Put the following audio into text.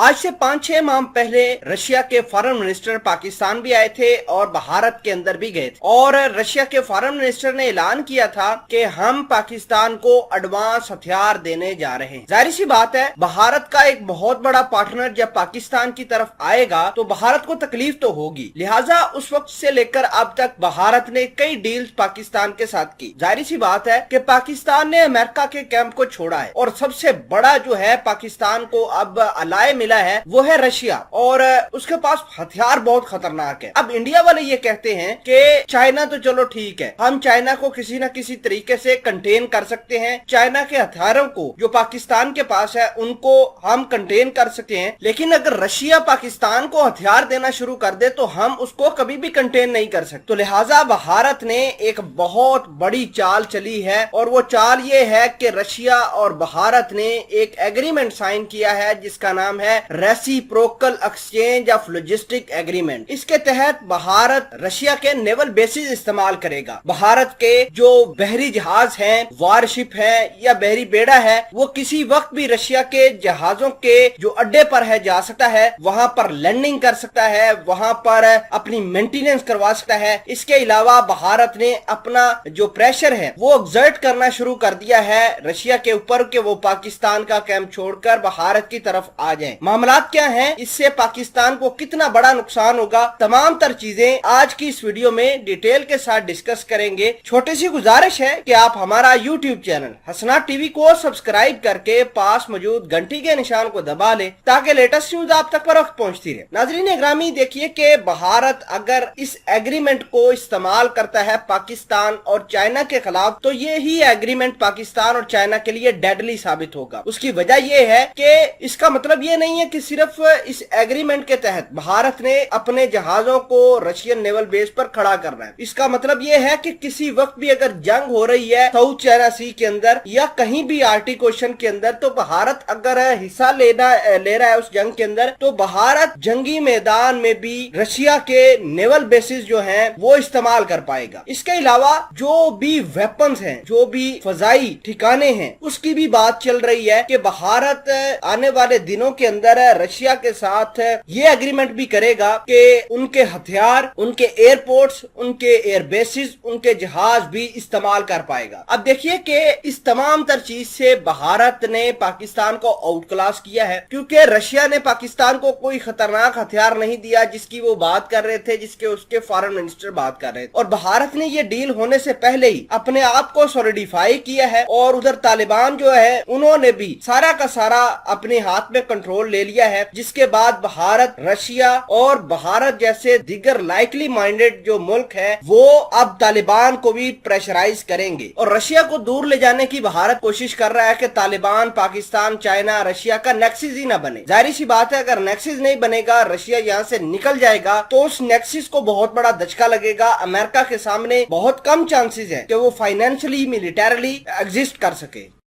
आज से 5-6 माह पहले रशिया के फॉरेन मिनिस्टर पाकिस्तान भी आए थे और भारत के अंदर भी गए थे और रशिया के फॉरेन मिनिस्टर ने ऐलान किया था कि हम पाकिस्तान को एडवांस हथियार देने जा रहे हैं। जाहिर सी बात है, भारत का एक बहुत बड़ा पार्टनर जब पाकिस्तान की तरफ आएगा तो भारत को तकलीफ तो होगी। लिहाजा उस वक्त से लेकर अब तक भारत ने कई डील्स पाकिस्तान के साथ की। जाहिर सी बात है कि पाकिस्तान ने अमेरिका के कैंप को छोड़ा है और सबसे बड़ा जो है पाकिस्तान को अब अलाय मिला है वो है रशिया और उसके पास हथियार बहुत खतरनाक है। अब इंडिया वाले ये कहते हैं कि चाइना तो चलो ठीक है, हम चाइना को किसी न किसी तरीके से कंटेन कर सकते हैं, चाइना के हथियारों को जो पाकिस्तान के पास है उनको हम कंटेन कर सकते हैं, लेकिन अगर रशिया पाकिस्तान को हथियार देना शुरू कर दे तो हम उसको कभी भी कंटेन नहीं कर सकते। तो लिहाजा भारत ने एक बहुत बड़ी चाल चली है और वो चाल ये है कि रशिया और भारत ने एक एग्रीमेंट साइन किया है जिसका नाम है reciprocal exchange of logistic agreement. इसके तहत भारत रशिया के नेवल बेसिस इस्तेमाल करेगा। भारत के जो बहरी जहाज हैं, वारशिप है या बहरी बेड़ा है, वो किसी वक्त भी रशिया के जहाजों के जो अड्डे पर है जा सकता है, वहां पर लैंडिंग कर सकता है, वहां पर अपनी मेंटेनेंस करवा सकता है। इसके अलावा भारत ने अपना जो प्रेशर है वो एक्सर्ट करना शुरू कर दिया है रशिया के ऊपर कि वो पाकिस्तान का कैंप छोड़कर भारत की तरफ आ जाएं। मामलात क्या हैं, इससे पाकिस्तान को कितना बड़ा नुकसान होगा, तमाम तर चीजें आज की इस वीडियो में डिटेल के साथ डिस्कस करेंगे। छोटी सी गुजारिश है कि आप हमारा यूट्यूब चैनल हसनाट टीवी को सब्सक्राइब करके पास मौजूद घंटी के निशान को दबा ले ताकि लेटेस्ट न्यूज आप तक पर वक्त पहुंचती रहे। नाजरीन ग्रामी, देखिए कि भारत अगर इस एग्रीमेंट को इस्तेमाल करता है पाकिस्तान और चाइना के खिलाफ तो ये ही एग्रीमेंट पाकिस्तान और चाइना के लिए डेडली साबित होगा। उसकी वजह ये है कि इसका मतलब ये नहीं है कि सिर्फ इस एग्रीमेंट के तहत भारत ने अपने जहाजों को रशियन नेवल बेस पर खड़ा करना है। इसका मतलब ये है कि किसी वक्त भी अगर जंग हो रही है साउथ चाइना सी के अंदर या कहीं भी आर्टिक ओशन के अंदर, तो भारत अगर हिस्सा ले रहा है उस जंग के अंदर, तो भारत जंगी मैदान में भी रशिया के नेवल बेसिस जो हैं वो इस्तेमाल कर पाएगा। इसके अलावा जो भी वेपन्स हैं, जो भी फजाई ठिकाने हैं, उसकी भी बात चल रही है कि भारत आने वाले दिनों के अंदर रशिया के साथ ये एग्रीमेंट भी करेगा कि उनके हथियार, उनके एयरपोर्ट्स, उनके एयर बेसिस, उनके जहाज भी इस्तेमाल कर पाएगा। अब देखिए कि इस तमाम तर चीज से भारत ने पाकिस्तान को आउट क्लास किया है, क्योंकि रशिया ने पाकिस्तान को कोई खतरनाक हथियार नहीं दिया जिसकी वो बात कर रहे थे, जिसके उसके फॉरेन मिनिस्टर बात कर रहे थे। और भारत ने ये डील होने से पहले ही अपने आप को सॉलिडिफाई किया है और उधर तालिबान जो है उन्होंने भी सारा का सारा अपने हाथ में कंट्रोल ले लिया है, जिसके बाद भारत, रशिया और भारत जैसे दीगर लाइकली माइंडेड जो मुल्क है वो अब तालिबान को भी प्रेशराइज करेंगे और रशिया को दूर ले जाने की भारत कोशिश कर रहा है कि तालिबान, पाकिस्तान, चाइना, रशिया का नेक्सिस ही ना बने। जाहिर सी बात है, अगर नेक्सिस नहीं बनेगा, रशिया यहाँ से निकल जाएगा तो उस नेक्सिस को बहुत बड़ा धचका लगेगा। अमेरिका के सामने बहुत कम चांसेस है कि वो फाइनेंशियली, मिलिटरली एग्जिस्ट कर सके।